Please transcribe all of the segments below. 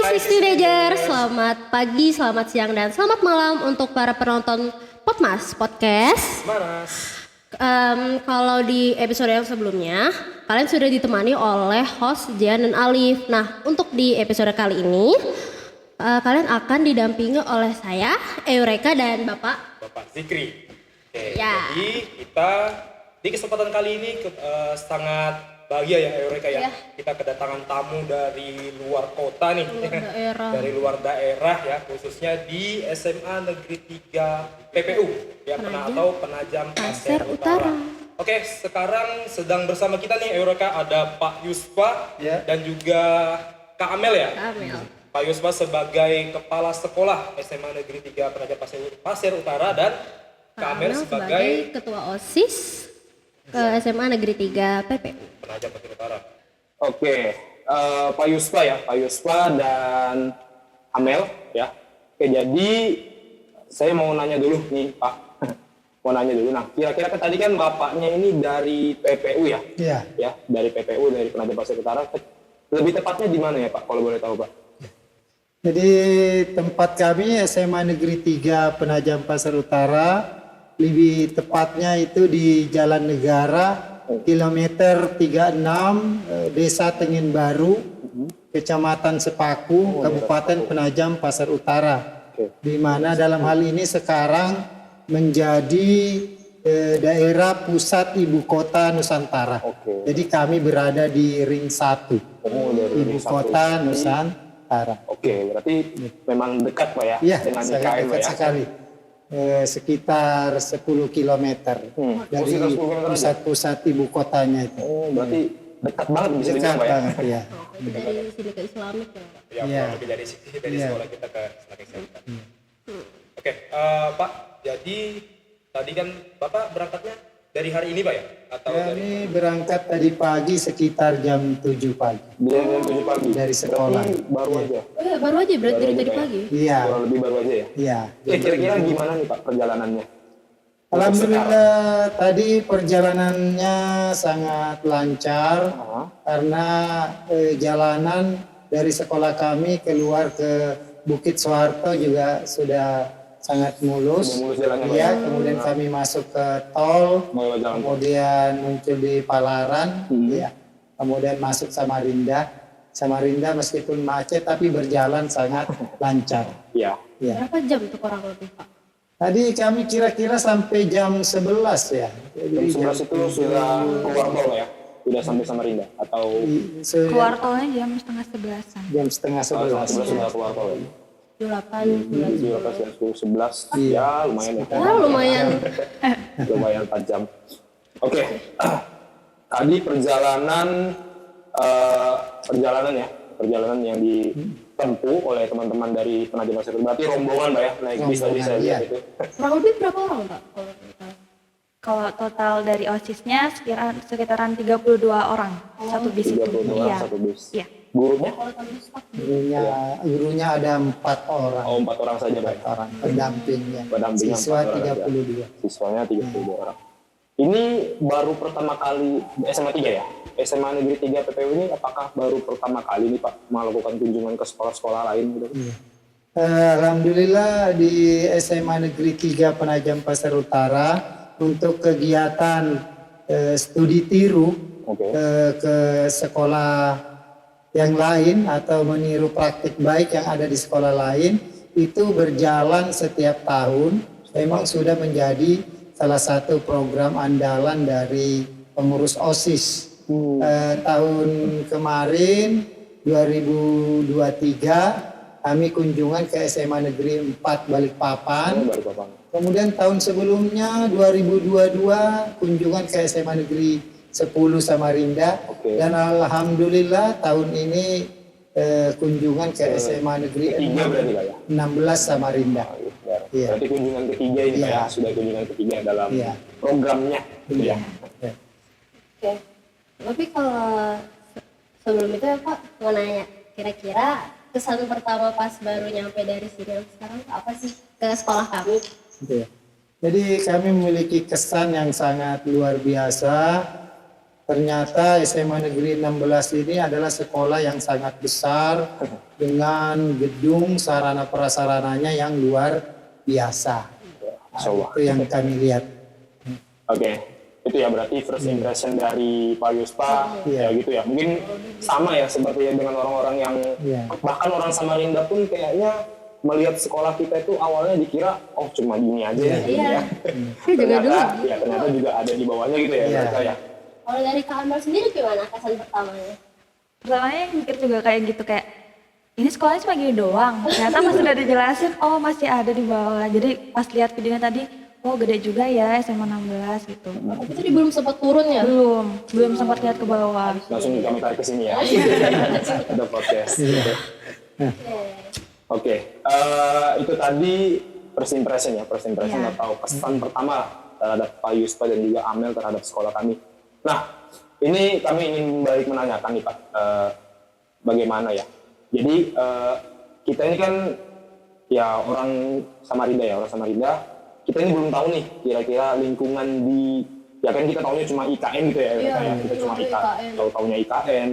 Six Teenager, selamat pagi, selamat siang, dan selamat malam untuk para penonton Podmas Podcast. Kalau di episode yang sebelumnya, kalian sudah ditemani oleh host Jian dan Alif. Nah, untuk di episode kali ini, kalian akan didampingi oleh saya, Eureka, dan Bapak Zikri. Oke, ya. Jadi kita di kesempatan kali ini sangat bahagia ya Eureka ya. Kita kedatangan tamu dari luar kota nih. Dari luar daerah ya, khususnya di SMA Negeri 3 PPU ya, Penajam Pasir Utara. Oke, sekarang sedang bersama kita nih Eureka ada Pak Yusfa dan juga Kak Amel ya. Pak Yusfa sebagai Kepala Sekolah SMA Negeri 3 Penajam Pasir Utara dan Kak Amel sebagai Ketua OSIS ke SMA Negeri 3 PPU Penajam Pasir Utara. Oke, Pak Yusfa dan Amel ya. Oke, jadi saya mau nanya dulu nih Pak. Nah, kira-kira kan tadi kan bapaknya ini dari PPU ya? Iya. Ya, dari PPU, dari Penajam Pasir Utara. Lebih tepatnya di mana ya Pak, kalau boleh tahu Pak? Jadi tempat kami SMA Negeri 3 Penajam Pasir Utara, lebih tepatnya itu di Jalan Negara, kilometer 36, Desa Tengin Baru, Kecamatan Sepaku, Kabupaten Penajam Pasir Utara. Di mana dalam hal ini sekarang menjadi daerah pusat ibu kota Nusantara. Jadi kami berada di Ring 1, ibu kota Nusantara. Oke, berarti memang dekat Pak ya? Iya, dengan sangat IKN dekat ya? sekali. Sekitar 10 km dari pusat-pusat ibu kotanya itu. Oh, berarti dekat banget bisa Dekat dibilang Pak ya? banget ya. itu dari sini ke Islamik ya. Ya, Iya. kurang lebih dari sekolah kita ke Islamic Center. Oke, Pak, jadi tadi kan Bapak berangkatnya dari hari ini Pak ya? Atau Kami berangkat tadi pagi sekitar jam 7 pagi Jam 7 pagi? dari sekolah. Berarti baru aja? Oh ya, baru aja berarti dari tadi pagi. Iya, Kurang lebih baru aja ya? iya. Kira-kira gimana nih Pak perjalanannya? Alhamdulillah tadi perjalanannya sangat lancar karena jalanan dari sekolah kami keluar ke Bukit Soeharto juga sudah sangat mulus. Sudah mulus jalannya, Pak, Iya, ya? kemudian kami masuk ke tol, Mau jalan tol. kemudian muncul di Palaran, ya. Kemudian masuk Samarinda. Samarinda meskipun macet tapi berjalan sangat lancar. Iya. Ya. Berapa jam tuh kurang lebih Pak? Tadi kami kira-kira sampai jam 11 ya. Jam 11 itu sudah keluar tol ya? Sudah sampai Samarinda? Atau Keluar tolnya jam setengah 11-an. jam setengah 11. sudah keluar tol ya? 8, 12, 11, ya lumayan ya. Ya lumayan. Lumayan 4 jam. Oke, tadi perjalanan perjalanan yang ditempuh oleh teman-teman dari Penajam Pasir Utara. Berarti rombongan Pak ya, naik bis tadi saya lihat itu. Kurang lebih berapa orang Pak? Kalau total dari OSISnya sekitaran 32 orang satu bis itu. 32 orang satu bis. Iya. Gurunya? Gurunya ada 4 orang. Oh, 4 orang saja Pak. Orang pendampingnya. Pendampingnya Siswa 4 orang 32. Siswanya 32 orang. Ini baru pertama kali SMA 3 ya? SMA Negeri 3 PPU ini apakah baru pertama kali nih Pak melakukan kunjungan ke sekolah-sekolah lain gitu? Alhamdulillah di SMA Negeri 3 Penajam Pasir Utara untuk kegiatan studi tiru ke sekolah yang lain atau meniru praktik baik yang ada di sekolah lain itu berjalan setiap tahun. Memang sudah menjadi salah satu program andalan dari pengurus OSIS. Tahun kemarin 2023 kami kunjungan ke SMA Negeri 4 Balikpapan. Kemudian tahun sebelumnya 2022 kunjungan ke SMA Negeri 10 Samarinda. Dan alhamdulillah tahun ini kunjungan ke SMA Negeri 16 Samarinda. Iya. Berarti kunjungan ketiga ini Pak ya, sudah kunjungan ketiga dalam programnya. Iya. Oke. Tapi kalau sebelum itu ya Pak, mau nanya, kira-kira kesan pertama pas baru nyampe dari sini sekarang apa sih ke sekolah kami? Gitu ya. Jadi kami memiliki kesan yang sangat luar biasa ternyata SMA Negeri 16 ini adalah sekolah yang sangat besar dengan gedung sarana prasarananya yang luar biasa. Masya Allah. Itu yang kami lihat. Oke, itu ya berarti first impression dari Pak Yuspa ya gitu ya. Mungkin sama ya seperti dengan orang-orang yang bahkan orang Samarinda pun kayaknya melihat sekolah kita itu awalnya dikira oh cuma gini aja ya. Iya. Juga dulu. Ya ternyata juga ada di bawahnya gitu ya mereka ya. Kalau dari Kak Amel sendiri gimana kesan pertamanya? Pertamanya yang mikir juga kayak gitu, kayak ini sekolahnya cuma gini doang. Ternyata pas udah dijelasin, oh masih ada di bawah. Jadi pas lihat videonya tadi, oh gede juga ya SMA 16 gitu. Tapi tadi belum sempat turun ya? Belum sempat lihat ke bawah. Langsung kami tarik ke sini ya. Ada podcast. Oke, itu tadi first impression ya, atau kesan pertama terhadap Pak Yuspa dan juga Amel terhadap sekolah kami. Nah, ini kami ingin balik menanyakan nih Pak, bagaimana ya? Jadi kita ini kan ya orang Samarinda, kita ini belum tahu nih kira-kira lingkungan di, ya kan kita tahunya cuma IKN gitu ya, kita cuma tahunya IKN.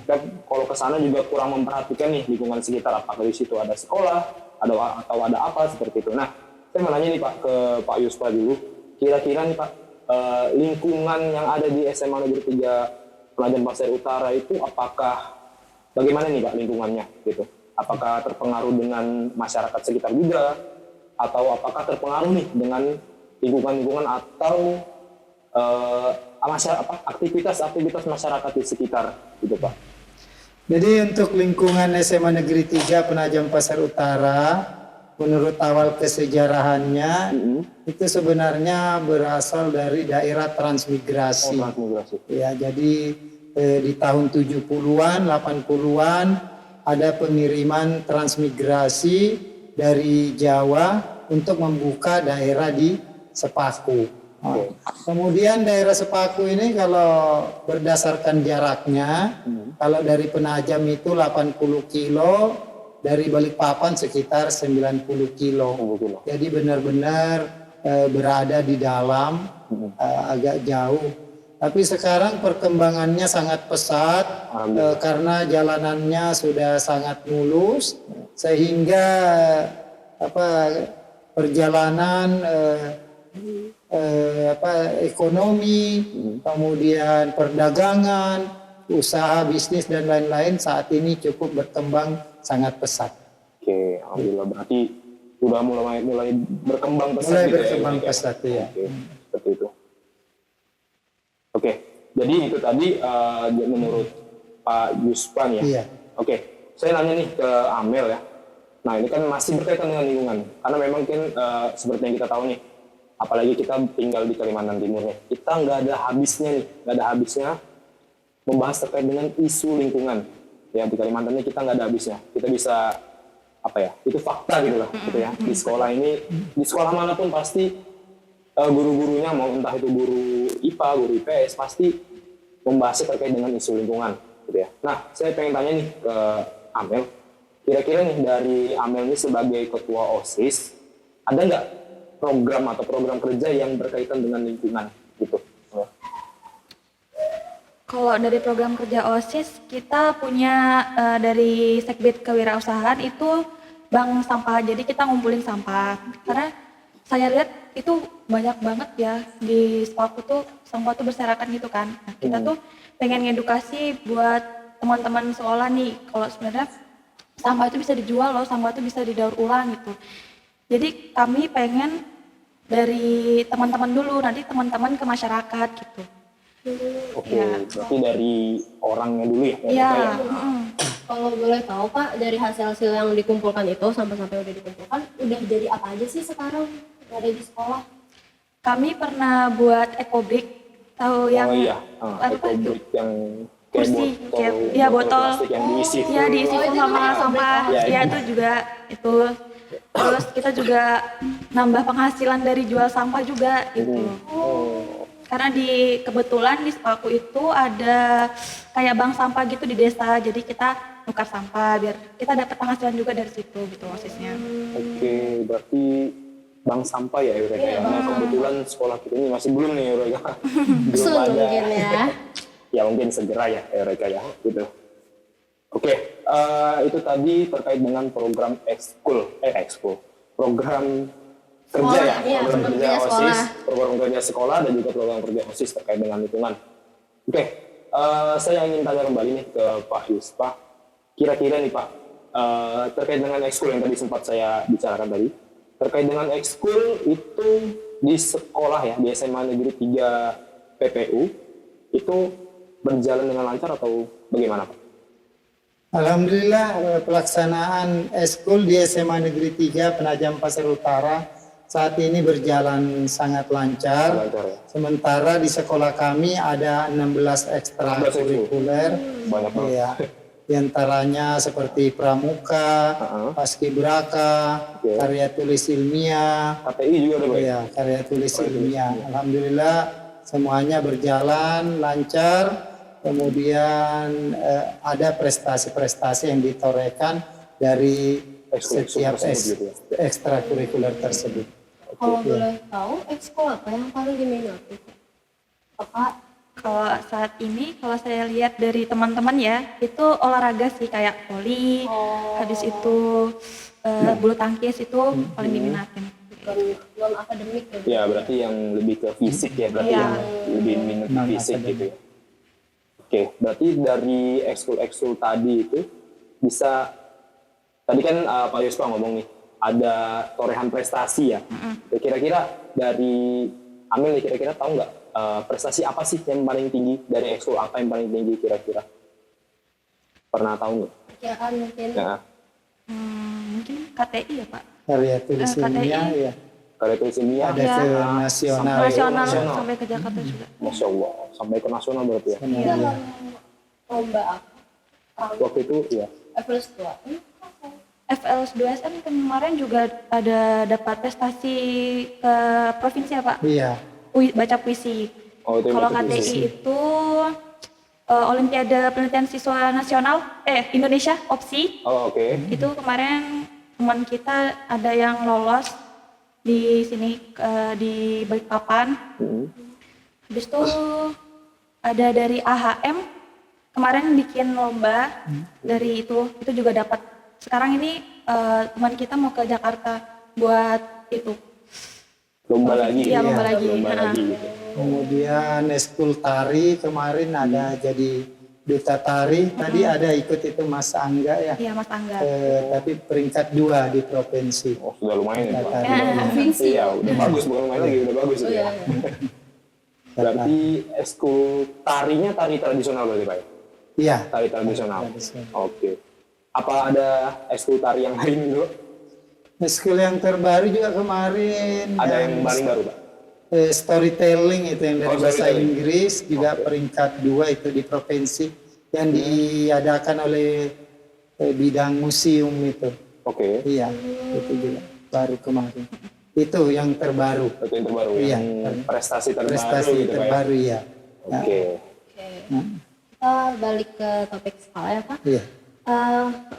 Dan kalau ke sana juga kurang memperhatikan nih lingkungan sekitar, apakah di situ ada sekolah, atau ada apa seperti itu. Nah, saya mau nanya nih Pak ke Pak Yuspa dulu, kira-kira nih Pak, lingkungan yang ada di SMA Negeri 3 Penajam Pasir Utara itu apakah bagaimana nih Pak lingkungannya gitu? Apakah terpengaruh dengan masyarakat sekitar juga, atau apakah terpengaruh nih dengan lingkungan atau aktivitas masyarakat di sekitar gitu Pak? Jadi untuk lingkungan SMA Negeri 3 Penajam Pasir Utara, menurut awal kesejarahannya itu sebenarnya berasal dari daerah transmigrasi. Ya, jadi di tahun 70-an, 80-an ada pengiriman transmigrasi dari Jawa untuk membuka daerah di Sepaku. Kemudian daerah Sepaku ini kalau berdasarkan jaraknya, kalau dari Penajam itu 80 kilo, dari Balikpapan sekitar 90 kilo. Jadi benar-benar berada di dalam, agak jauh. Tapi sekarang perkembangannya sangat pesat karena jalanannya sudah sangat mulus, sehingga perjalanan ekonomi, kemudian perdagangan, usaha bisnis dan lain-lain saat ini cukup berkembang sangat pesat. Oke, alhamdulillah berarti udah mulai berkembang pesat. Mulai berkembang pesat ya. Oke, seperti itu. Oke, jadi itu tadi menurut Pak Yuspan ya. Iya. Oke, saya nanya nih ke Amel ya. Nah ini kan masih berkaitan dengan lingkungan, karena memang kan seperti yang kita tahu nih, apalagi kita tinggal di Kalimantan Timur nih, kita nggak ada habisnya membahas terkait dengan isu lingkungan. Ya di Kalimantan ini kita nggak ada habisnya. Kita bisa itu fakta gitu lah, gitu ya. Di sekolah ini, di sekolah manapun pasti guru-gurunya, mau entah itu guru IPA, guru IPS, pasti membahasnya terkait dengan isu lingkungan, gitu ya. Nah, saya pengen tanya nih ke Amel, kira-kira nih dari Amel ini sebagai ketua OSIS, ada nggak program atau program kerja yang berkaitan dengan lingkungan, gitu? Kalau dari program kerja OSIS, kita punya dari Sekbid Kewirausahaan itu bank sampah. Jadi kita ngumpulin sampah. Karena saya lihat itu banyak banget ya di Sepaku tuh sampah tuh berserakan gitu kan. Nah, kita tuh pengen ngedukasi buat teman-teman sekolah nih. Kalau sebenarnya sampah itu bisa dijual loh, sampah itu bisa didaur ulang gitu. Jadi kami pengen dari teman-teman dulu, nanti teman-teman ke masyarakat gitu. Oke, berarti dari orangnya dulu ya? Iya. Kalau boleh tahu Pak, dari hasil-hasil yang dikumpulkan itu, sampai-sampai udah dikumpulkan, udah jadi apa aja sih sekarang yang ada di sekolah? Kami pernah buat ekobrik, tahu yang apa itu? Yang kursi, botol plastik yang diisi. Iya, diisi sama sampah. Iya, itu juga itu. Terus kita juga nambah penghasilan dari jual sampah juga gitu. Karena kebetulan di Sepaku itu ada kayak bank sampah gitu di desa, jadi kita nukar sampah biar kita dapat penghasilan juga dari situ gitu OSISnya. Oke, berarti bank sampah ya Eureka ya. Nah, kebetulan sekolah kita ini masih belum nih Eureka. Belum ada. Mungkin ya. ya mungkin segera ya Eureka ya gitu. Oke, itu tadi terkait dengan program ekskul, program kerja Sekolah, ya, iya, program program kerja kerja OSIS, sekolah. program kerja sekolah dan juga program kerja OSIS terkait dengan lingkungan. Oke, saya ingin tanya kembali nih ke Pak Yuspa, kira-kira nih Pak, terkait dengan ekskul yang tadi sempat saya bicarakan tadi, terkait dengan ekskul itu di sekolah ya, di SMA Negeri 3 PPU, itu berjalan dengan lancar atau bagaimana Pak? Alhamdulillah pelaksanaan eskul di SMA Negeri 3 Penajam Pasir Utara saat ini berjalan sangat lancar. Lancar ya? Sementara di sekolah kami ada 16 ekstrakurikuler. Banyak banget. Ya, di antaranya seperti pramuka, paskibraka, karya tulis ilmiah, KTI juga ada Pak? ya, karya tulis ilmiah. Alhamdulillah semuanya berjalan lancar. Kemudian ada prestasi-prestasi yang ditorehkan dari setiap ekstrakurikuler tersebut. Kalau boleh tahu, ekskul apa yang paling diminati? Apa? Kalau saat ini, kalau saya lihat dari teman-teman ya, itu olahraga sih kayak voli, habis itu bulu tangkis itu paling diminatin. Non akademik ya? Ya berarti yang lebih ke fisik ya, berarti Iya. yang lebih minat fisik gitu ya. Oke, berarti dari ekskul-ekskul tadi itu bisa, tadi kan Pak Yuspa ngomong nih, ada torehan prestasi ya. Kira-kira dari Amel nih, kira-kira tahu nggak prestasi apa sih yang paling tinggi, dari ekskul apa yang paling tinggi kira-kira? Pernah tahu nggak? Kiraan mungkin. Ya, Mungkin KTI ya Pak? Karya tulis KTI. ilmiah ya. karya tulis ilmiah, Ada Ya. ke nasional. Nasional nasional. sampai ke Jakarta juga. Masya Allah, sampai ke nasional berarti ya. Ini dalam lomba apa? Waktu itu ya, Plus 2. FL2SN kemarin juga ada dapat prestasi ke provinsi ya Pak? Iya. Baca puisi. Oh, itu yang Kalau baca KTI puisi. itu Olimpiade Penelitian Siswa Nasional Indonesia OPSI. oh oke. Itu kemarin teman kita ada yang lolos di sini di Balikpapan. Habis itu ada dari AHM kemarin bikin lomba dari itu juga dapat. Sekarang ini teman kita mau ke Jakarta buat itu. Lomba lagi. Iya, lomba lagi. Lomba Ha. lagi gitu. Kemudian eskul tari kemarin ada jadi duta tari. Tadi ada ikut itu Mas Angga ya. Iya Mas Angga. Tapi peringkat 2 di provinsi. Oh sudah lumayan ya Pak. Tari. Provinsi. Iya, udah bagus, bukan main lagi, udah bagus Oh, ya. iya. Berarti ekskul tarinya tari tradisional berarti Pak ya? Iya. Tari tradisional. Tradisional. Oke. Apa ada ekskul tari yang lain dulu? Eskul yang terbaru juga kemarin. Ada yang paling baru Pak? Storytelling itu yang dari Oh, bahasa storytelling. Inggris juga peringkat 2 itu di provinsi yang diadakan oleh bidang museum itu. Oke. Iya, itu juga baru kemarin. Itu yang terbaru. Itu yang terbaru, Iya. yang prestasi terbaru Prestasi gitu terbaru Pak ya? ya. Oke. Oke. Kita balik ke topik sekolah ya Pak. Iya.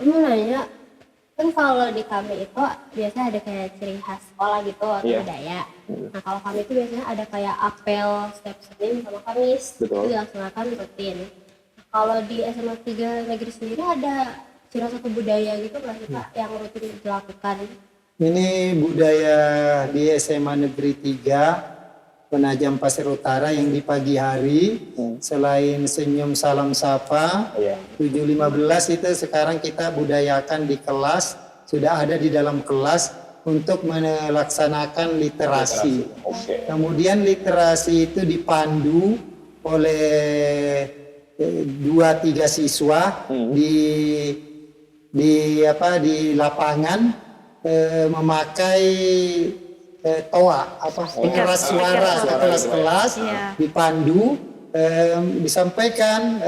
Mau nanya, kan kalau di kami itu biasanya ada kayak ciri khas sekolah gitu atau Iya. budaya. Nah kalau kami itu biasanya ada kayak apel setiap Senin sama Kamis. Betul. Itu dilaksanakan rutin. Nah, kalau di SMA 3 negeri sendiri ada ciri satu budaya gitu nggak sih Pak yang rutin dilakukan? Ini budaya di SMA Negeri 3 Penajam Pasir Utara yang di pagi hari selain senyum salam sapa Iya. 7.15 itu sekarang kita budayakan di kelas, sudah ada di dalam kelas untuk melaksanakan literasi. Oke. Kemudian literasi itu dipandu oleh 2-3 siswa di lapangan memakai toa pengeras suara ke kelas-kelas dipandu disampaikan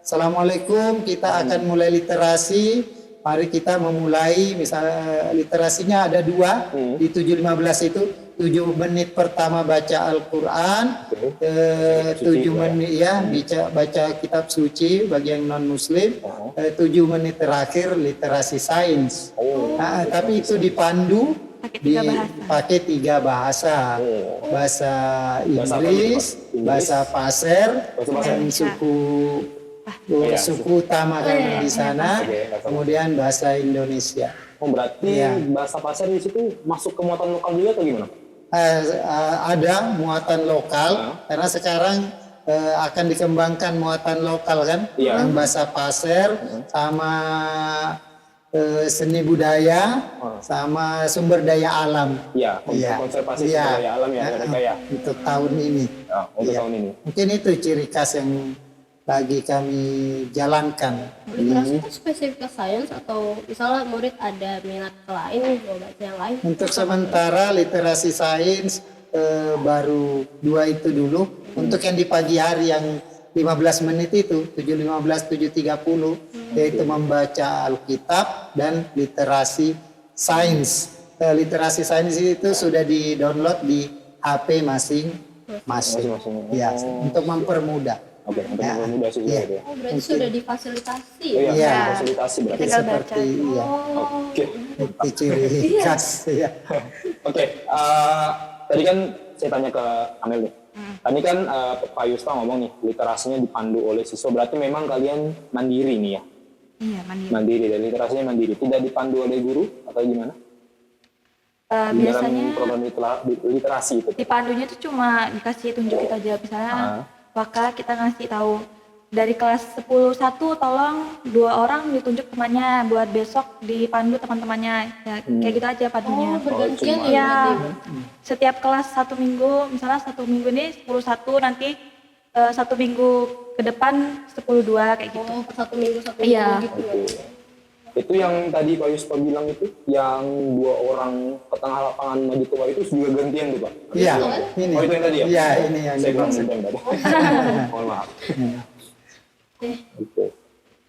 Assalamualaikum, kita akan mulai literasi. Mari kita memulai, misalnya literasinya ada 2 di 7.15 itu 7 menit pertama baca Al-Quran, 7 menit ya baca kitab suci bagi yang non Muslim, 7 menit terakhir literasi sains. Nah, tapi itu dipandu pakai tiga bahasa. Bahasa Inggris, bahasa Pasir, dan suku utama kan di sana, kemudian bahasa Indonesia. Oh berarti bahasa pasar di situ masuk ke muatan lokal juga atau gimana? Ada muatan lokal karena sekarang akan dikembangkan muatan lokal kan, yang bahasa Pasir sama seni budaya sama sumber daya alam. Iya, konservasi sumber daya alam ya mereka ya. Untuk tahun ini. Untuk tahun ini. Mungkin itu ciri khas yang lagi kami jalankan. Literasi itu spesifik ke sains atau misalnya murid ada minat ke lain nih, mau baca yang lain? Untuk sementara literasi sains baru 2 itu dulu. Untuk yang di pagi hari yang 15 menit itu 7.15 7.30 yaitu membaca Alkitab dan literasi sains. Literasi sains itu sudah di-download di HP masing-masing. Ya, untuk mempermudah. Oke, untuk mempermudah sih juga ya. Oh, berarti sudah difasilitasi. Iya, fasilitasi berarti. Seperti Oke. itu ciri khas ya. Oke, tadi kan saya tanya ke Amel nih. Tadi kan Pak Yusta ngomong nih, literasinya dipandu oleh siswa. Berarti memang kalian mandiri nih ya? Iya, mandiri. Mandiri, dan literasinya mandiri. Tidak dipandu oleh guru atau gimana? Di Biasanya dalam program literasi itu. dipandunya tuh cuma dikasih tunjukin aja, misalnya maka kita ngasih tahu dari kelas 10-1 tolong 2 orang ditunjuk temannya buat besok dipandu teman-temannya ya, kayak gitu aja pandunya. Bergantian ya setiap kelas 1 minggu, misalnya 1 minggu ini 10-1, nanti 1 minggu ke depan 10-2 kayak gitu. Oh, 1 minggu 1 Iya. minggu gitu ya. Itu yang tadi Pak Yuspa bilang itu, yang 2 orang ke tengah lapangan maju ke bawah itu juga gantian tuh Pak? Iya, ini. Oh itu yang tadi ya? Iya, ini yang saya kurang dimaksud. yang tadi. Mohon maaf.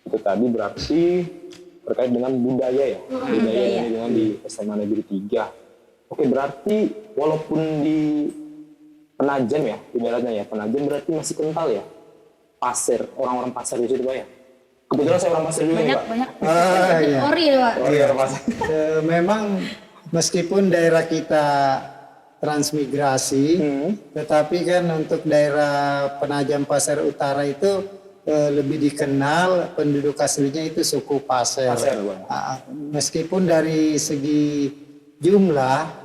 Itu tadi berarti terkait dengan budaya ya? Budaya yang dengan di SMA Negeri 3. Oke, berarti walaupun di Penajem ya, ibaratnya ya, Penajem berarti masih kental ya? Pasir, orang-orang pasir di situ Pak ya? Kebetulan saya orang pasir juga nih Pak. Banyak. Iya. Ori ya, Pak. Oh iya, orang pasir. Memang meskipun daerah kita transmigrasi, tetapi kan untuk daerah Penajam Pasir Utara itu lebih dikenal penduduk aslinya itu suku Pasir. Pasir, Bang. Meskipun dari segi jumlah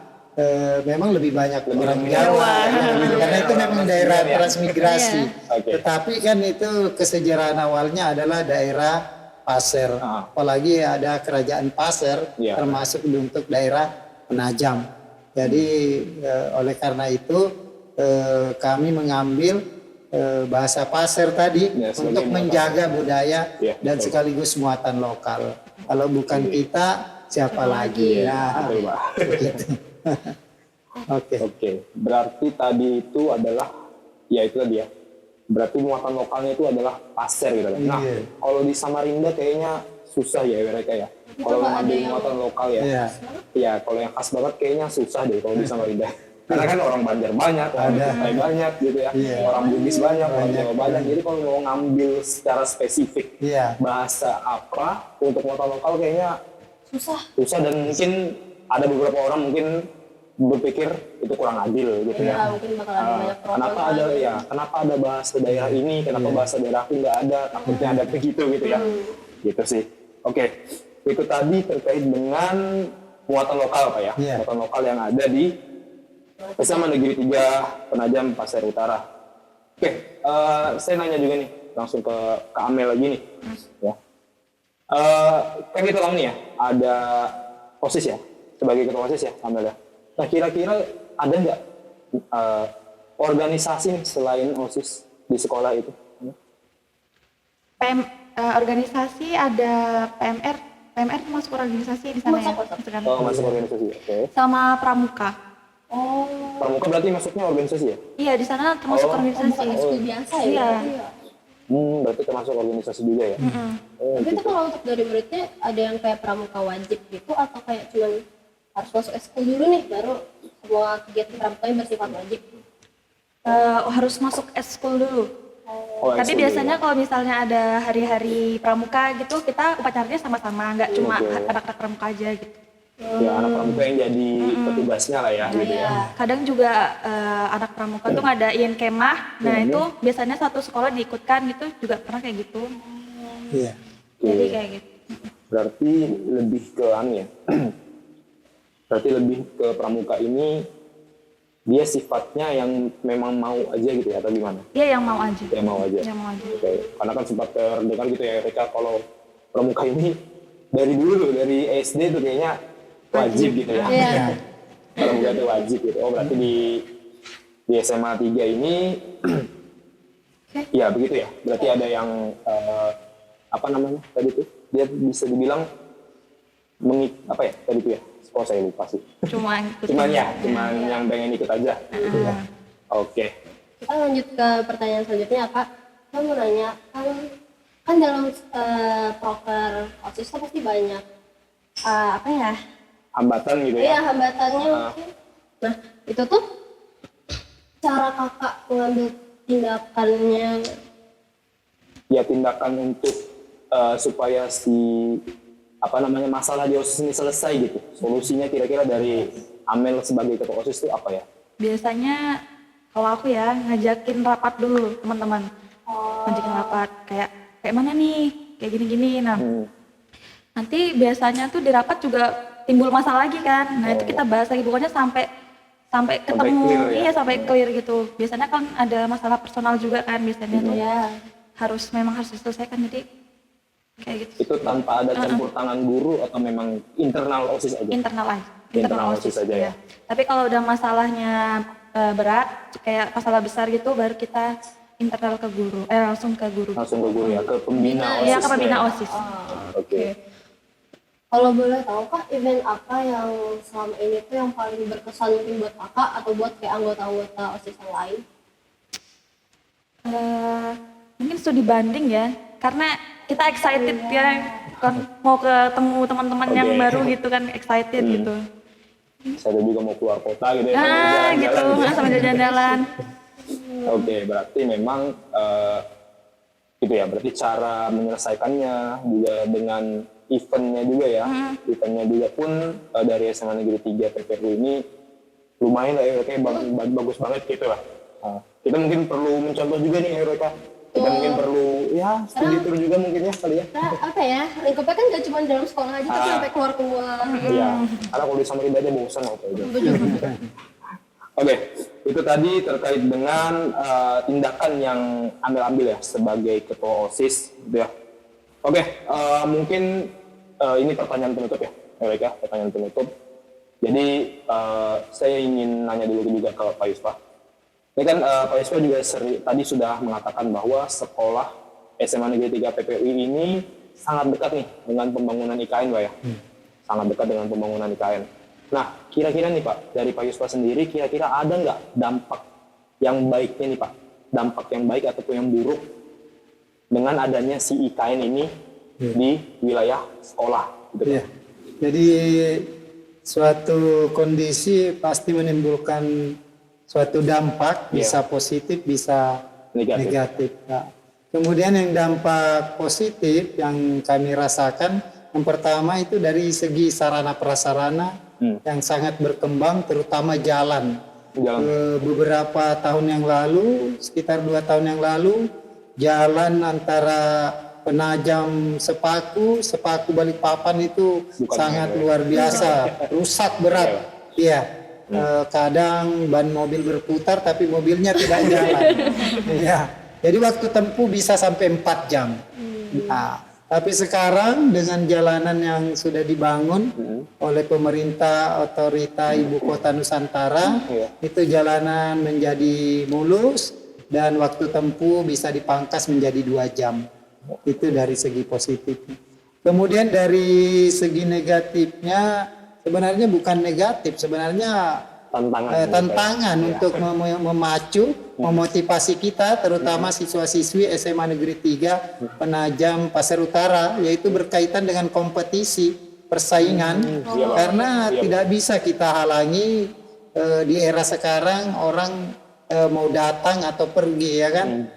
memang lebih banyak orang Jawa, karena itu memang daerah transmigrasi. Tetapi kan itu kesejarahan awalnya adalah daerah Pasir, apalagi ada kerajaan Pasir, termasuk untuk daerah Penajam. Jadi oleh karena itu kami mengambil bahasa Pasir tadi untuk menjaga budaya dan sekaligus muatan lokal. Kalau bukan kita, siapa lagi? Ya, begitu. Oke. Berarti tadi itu adalah, ya itu tadi ya. Berarti muatan lokalnya itu adalah Pasir gitu kan. Nah, kalau di Samarinda kayaknya susah ya mereka ya. Kalau mengambil muatan lokal ya. Ya, kalau yang khas banget kayaknya susah deh kalau di Samarinda. Karena kan orang Banjar banyak, orang Kutai banyak gitu ya. Orang Bugis banyak, orang Jawa banyak. Jadi kalau mau ngambil secara spesifik bahasa apa untuk muatan lokal kayaknya susah dan mungkin ada beberapa orang mungkin berpikir itu kurang adil gitu ya. Mungkin bakal ada banyak Kenapa ada bahasa daerah ini, kenapa bahasa daerah aku nggak ada, takutnya ada begitu gitu ya. Gitu sih. Oke. Itu tadi terkait dengan muatan lokal Pak ya. Muatan lokal yang ada di SMA Negeri 3 Penajam Pasir Utara. Oke, saya nanya juga nih langsung ke Amel lagi nih. Ya. Kan kita tahu nih ya, ada OSIS ya, sebagai ketua OSIS ya Amel ya. Nah kira-kira ada nggak organisasi selain OSIS di sekolah itu? Organisasi ada PMR masuk organisasi di sana ya. Oh masuk organisasi, oke. Sama Pramuka. Pramuka berarti masuknya organisasi ya? Iya di sana termasuk organisasi. Ekskul biasa ya. Iya. Berarti termasuk organisasi juga ya? Tapi itu kalau untuk dari muridnya ada yang kayak pramuka wajib gitu atau kayak cuma harus masuk ekskul dulu nih baru semua kegiatan pramukanya bersifat wajib? Harus masuk ekskul dulu. Tapi ekskul biasanya kalau misalnya ada hari-hari pramuka gitu kita upacaranya sama-sama, nggak cuma anak-anak pramuka aja gitu. Ya anak pramuka yang jadi petugasnya lah ya gitu ya. Kadang juga anak pramuka tuh ngadain kemah. Nah itu biasanya satu sekolah diikutkan gitu, juga pernah kayak gitu. Iya. Jadi kayak gitu. Berarti lebih ke anu ya. Berarti lebih ke pramuka ini dia sifatnya yang memang mau aja gitu ya atau gimana? Dia yang mau aja. Yang mau aja. Yang mau aja. Oke. Karena kan sempat terdengar gitu ya Reka kalau pramuka ini dari dulu loh, dari SD tuh kayaknya wajib gitu ya. Iya. Pramuka itu wajib gitu. Oh berarti di SMA 3 ini ya begitu ya. Berarti ada yang apa namanya tadi tuh? Dia bisa dibilang apa ya tadi tuh ya? Oh saya lupa sih. Cuman yang pengen ikut aja. Gitu ya. Oke. Kita lanjut ke pertanyaan selanjutnya Kak. Saya mau nanya, kan dalam proker OSIS kan pasti banyak apa ya? Hambatan gitu Iya, ya. hambatannya mungkin. Nah, itu tuh cara Kakak mengambil tindakannya. Ya tindakan untuk supaya si apa namanya masalah di OSIS ini selesai gitu. Solusinya kira-kira dari Amel sebagai ketua OSIS itu apa ya? Biasanya kalau aku ya ngajakin rapat dulu teman-teman. Ngajakin rapat kayak mana nih? Kayak gini-gini. Nah, nanti biasanya tuh di rapat juga timbul masalah lagi kan. Nah, itu kita bahas lagi pokoknya sampai ketemu, clear ya? iya sampai clear gitu. Biasanya kan ada masalah personal juga kan biasanya tuh. Ya. Memang harus diselesaikan jadi kayak gitu. Itu tanpa ada campur tangan guru atau memang internal OSIS aja? Internal aja. Internal OSIS aja ya. Tapi kalau udah masalahnya berat, kayak masalah besar gitu, baru kita internal ke guru, langsung ke guru. Langsung ke guru ya, ke pembina OSIS. Iya, ke pembina OSIS. Oke. Kalau boleh tahu Kak, event apa yang selama ini tuh yang paling berkesan mungkin buat Kakak atau buat kayak anggota-anggota OSIS yang lain? Mungkin studi banding ya, karena kita excited ya, kan mau ketemu teman-teman yang Oke. baru gitu kan, excited gitu. Saya juga mau keluar kota gitu ya. Gitu, sama jalan-jalan. Oke, berarti memang gitu ya. Berarti cara menyelesaikannya juga dengan eventnya juga ya. Eventnya juga pun dari SMA Negeri 3 PPU ini lumayan lah ya, kayak bagus banget gitu lah. Kita mungkin perlu mencontoh juga nih Eureka. Kita mungkin perlu ya studi tour juga mungkin ya kali ya. Nah, apa ya, lingkupnya kan gak cuma dalam sekolah aja, tapi sampai keluar-keluar. Iya, karena kalau di Samarinda aja bosan apa aja. Oke, itu tadi terkait dengan tindakan yang ambil ya sebagai ketua OSIS, gitu ya. Oke, mungkin ini pertanyaan penutup ya, Eureka, pertanyaan penutup. Jadi saya ingin nanya dulu juga ke Pak Yusfa. Ini kan Pak Yusfa juga tadi sudah mengatakan bahwa sekolah SMA Negeri 3 PPUI ini sangat dekat nih dengan pembangunan IKN Pak ya. Sangat dekat dengan pembangunan IKN. Nah, kira-kira nih Pak, dari Pak Yusfa sendiri kira-kira ada nggak dampak yang baiknya nih Pak? Dampak yang baik ataupun yang buruk dengan adanya si IKN ini di wilayah sekolah gitu Pak? Iya. Jadi suatu kondisi pasti menimbulkan suatu dampak, bisa positif, bisa negatif. Nah, kemudian yang dampak positif yang kami rasakan, yang pertama itu dari segi sarana prasarana yang sangat berkembang, terutama jalan. Beberapa tahun yang lalu, sekitar 2 tahun yang lalu, jalan antara Penajam Sepaku Balikpapan itu sangat luar biasa, rusak berat. Iya. Kadang ban mobil berputar tapi mobilnya tidak jalan. Ya. Jadi waktu tempuh bisa sampai 4 jam. Nah, tapi sekarang dengan jalanan yang sudah dibangun oleh pemerintah otorita Ibu Kota Nusantara, itu jalanan menjadi mulus dan waktu tempuh bisa dipangkas menjadi 2 jam. Itu dari segi positif. Kemudian dari segi negatifnya, sebenarnya bukan negatif, sebenarnya tantangan untuk memacu, memotivasi kita, terutama siswa-siswi SMA Negeri 3 Penajam Pasir Utara, yaitu berkaitan dengan kompetisi, persaingan, karena tidak bisa kita halangi di era sekarang orang mau datang atau pergi ya kan.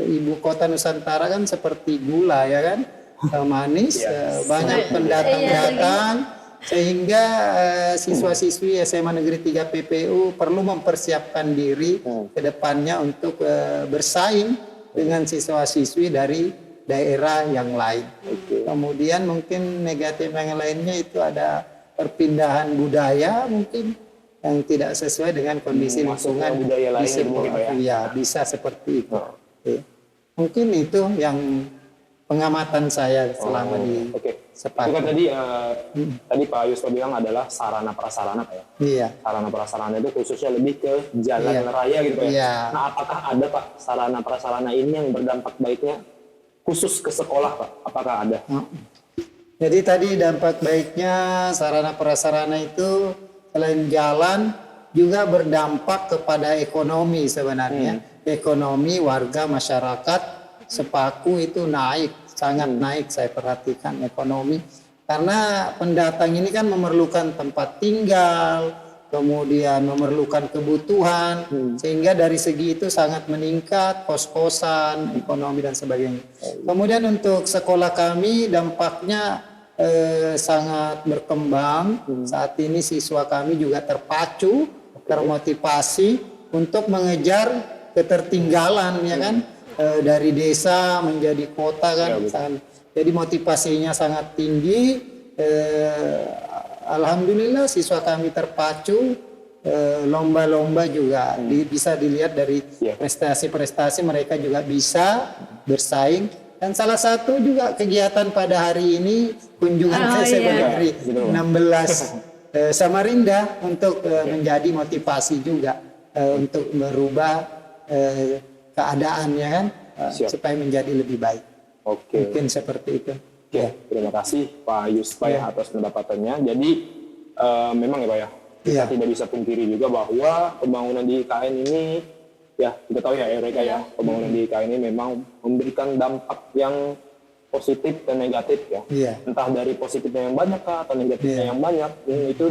Ibu Kota Nusantara kan seperti gula ya kan, manis, banyak pendatang datang. Sehingga siswa-siswi SMA Negeri 3 PPU perlu mempersiapkan diri ke depannya untuk bersaing dengan siswa-siswi dari daerah yang lain. Kemudian mungkin negatif yang lainnya itu ada perpindahan budaya mungkin yang tidak sesuai dengan kondisi Masuknya lingkungan budaya lain di gitu mungkin, Pak, ya? ya, bisa seperti itu. Oke. Mungkin itu yang pengamatan saya selama di Oke. Sepaku. Itu kan tadi Pak Yusuf bilang adalah sarana prasarana Pak ya. Iya. Sarana prasarana itu khususnya lebih ke jalan Iya. raya gitu Pak ya. Iya. Nah, apakah ada Pak sarana prasarana ini yang berdampak baiknya khusus ke sekolah Pak? Apakah ada? Jadi tadi dampak baiknya sarana prasarana itu selain jalan juga berdampak kepada ekonomi sebenarnya. Ekonomi warga masyarakat Sepaku itu naik, sangat naik saya perhatikan ekonomi. Karena pendatang ini kan memerlukan tempat tinggal, kemudian memerlukan kebutuhan, sehingga dari segi itu sangat meningkat, kos-kosan, ekonomi dan sebagainya. Kemudian untuk sekolah kami dampaknya sangat berkembang. Saat ini siswa kami juga terpacu, termotivasi untuk mengejar ketertinggalan, ya kan, dari desa menjadi kota kan. Jadi motivasinya sangat tinggi. Alhamdulillah siswa kami terpacu. Lomba-lomba juga bisa dilihat dari prestasi-prestasi mereka juga bisa bersaing. Dan salah satu juga kegiatan pada hari ini kunjungan ke SMA Negeri 16 Samarinda untuk menjadi motivasi juga untuk merubah keadaannya kan, supaya menjadi lebih baik. Oke. Mungkin seperti itu. Oke, terima kasih Pak Yuspa ya atas pendapatannya. Jadi memang ya Pak ya, kita tidak bisa pungkiri juga bahwa pembangunan di IKN ini ya kita tahu ya Eureka ya, pembangunan di IKN ini memang memberikan dampak yang positif dan negatif ya. Entah dari positifnya yang banyak kah atau negatifnya yang banyak, itu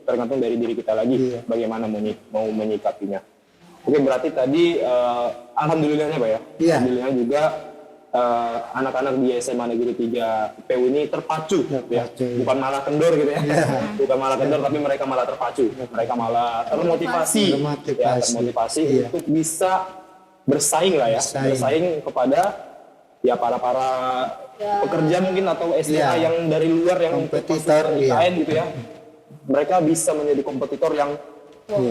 tergantung dari diri kita lagi bagaimana mau menyikapinya. Oke, berarti tadi alhamdulillahnya Pak ya. Alhamdulillah juga anak-anak di SMA Negeri 3 PU ini terpacu ya. Bukan malah kendor gitu ya. Bukan malah kendor tapi mereka malah terpacu. Mereka malah termotivasi untuk bisa bersaing lah ya. Bersaing kepada ya para pekerja mungkin atau SDA yang dari luar yang kompetitor IKN gitu ya. Mereka bisa menjadi kompetitor yang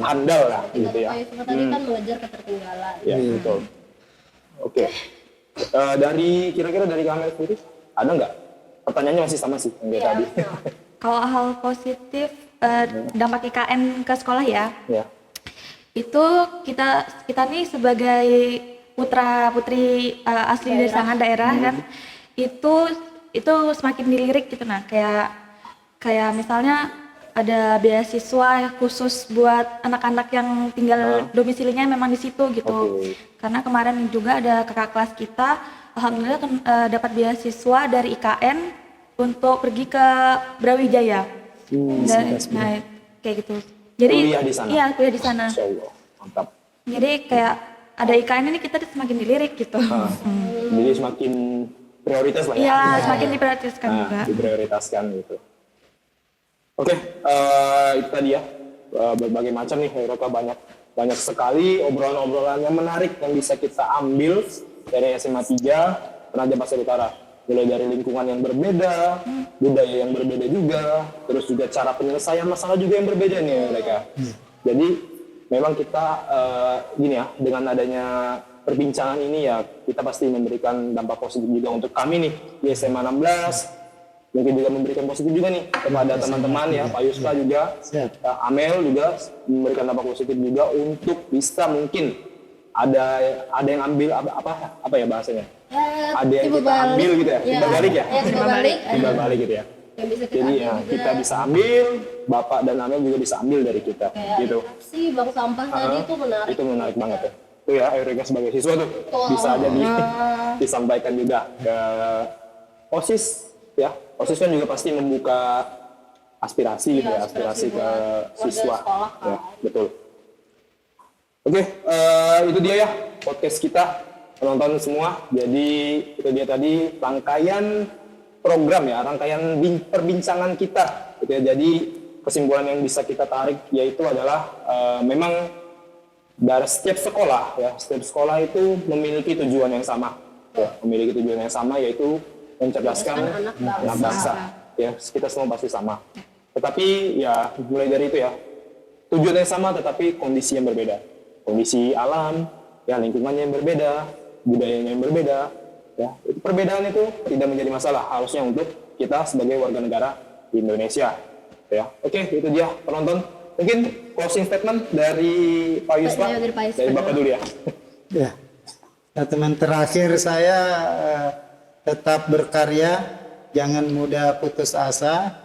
andal lah gitu ya. Tadi kan mengejar ketertinggalan. Ya, betul. Oke. Kira-kira dari Kamel sendiri ada nggak? Pertanyaannya masih sama sih yang tadi. Kalau hal positif dampak IKN ke sekolah ya. Itu kita nih sebagai putra-putri asli dari sana daerah kan, itu semakin dilirik gitu. Nah, kayak misalnya ada beasiswa khusus buat anak-anak yang tinggal domisilinya memang di situ gitu. Karena kemarin juga ada kakak kelas kita, alhamdulillah dapat beasiswa dari IKN untuk pergi ke Brawijaya. Nah, kayak gitu. Jadi kuliah di sana. Iya, kuliah di sana. Insyaallah. Mantap. Jadi kayak ada IKN ini kita semakin dilirik gitu. Jadi semakin prioritas lah ya. Iya, semakin diprioritaskan juga. Diprioritaskan gitu. Oke, itu tadi ya, berbagai macam nih Eureka, banyak sekali obrolan-obrolan yang menarik yang bisa kita ambil dari SMA 3 Penajam Pasir Utara. Mulai dari lingkungan yang berbeda, budaya yang berbeda juga, terus juga cara penyelesaian masalah juga yang berbeda nih Eureka. Jadi memang kita gini ya, dengan adanya perbincangan ini ya kita pasti memberikan dampak positif juga untuk kami nih di SMA 16. Mungkin juga memberikan positif juga nih kepada teman-teman ya, Pak Yuspa juga, Amel juga memberikan dampak positif juga untuk bisa mungkin ada yang ambil apa ya bahasanya? Ada yang kita ambil gitu ya, timbal balik ya? Timbal balik gitu ya. Jadi ya kita bisa ambil, Bapak dan Amel juga bisa ambil dari kita gitu. Si Bang Sampah tadi itu menarik. Itu menarik banget ya. Itu ya Eureka sebagai siswa tuh bisa aja disampaikan juga ke OSIS ya. OSIS kan juga pasti membuka aspirasi gitu ya, aspirasi ke siswa. Ya, betul. Oke, itu dia ya podcast kita, penonton semua. Jadi itu dia tadi rangkaian program ya, rangkaian perbincangan kita gitu ya. Jadi kesimpulan yang bisa kita tarik yaitu adalah memang dari setiap sekolah ya, setiap sekolah itu memiliki tujuan yang sama, ya, memiliki tujuan yang sama yaitu mencerdaskan anak bangsa. Ya, kita semua pasti sama. Tetapi ya mulai dari itu ya, tujuan yang sama tetapi kondisi yang berbeda, kondisi alam, ya lingkungannya yang berbeda, budayanya yang berbeda. Ya, itu perbedaan itu tidak menjadi masalah harusnya untuk kita sebagai warga negara di Indonesia. Ya, oke itu dia penonton. Mungkin closing statement dari Pak Yuspa, dari Bapak dulu ya. Ya, statement terakhir saya tetap berkarya, jangan mudah putus asa,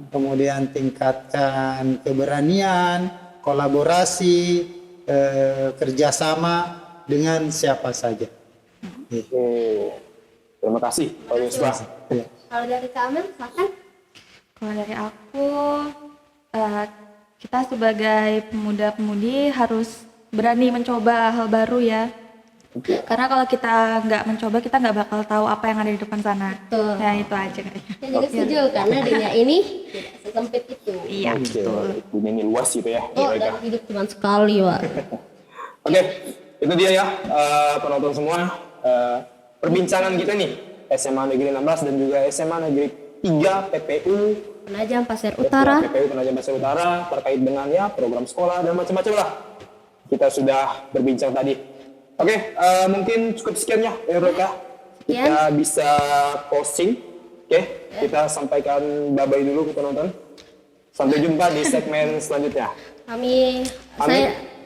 kemudian tingkatkan keberanian, kolaborasi, kerjasama dengan siapa saja. Oke, terima kasih Pak Yuspa. Ya. Kalau dari Kak Amel, silakan. Kalau dari aku, kita sebagai pemuda-pemudi harus berani mencoba hal baru ya. Karena kalau kita nggak mencoba, kita nggak bakal tahu apa yang ada di depan sana. Betul. Ya itu aja kayaknya. Saya juga setuju karena dunia ini tidak sesempit itu. Iya, Oke, betul. dunia ini luas gitu ya. Oh, mereka. dalam hidup cuma sekali, Wak. Oke, itu dia ya penonton semua perbincangan kita nih SMA Negeri 16 dan juga SMA Negeri 3 PPU Penajam Pasir Utara. PPU Penajam Pasir Utara terkait dengan ya program sekolah dan macam-macam lah. Kita sudah berbincang tadi. Oke, mungkin cukup sekian ya Eureka. Kita bisa closing. Oke, kita sampaikan bye-bye dulu ke penonton. Sampai jumpa di segmen selanjutnya. Kami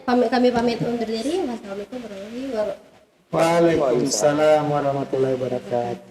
pamit undur diri. Wassalamualaikum warahmatullahi wabarakatuh. Waalaikumsalam warahmatullahi wabarakatuh.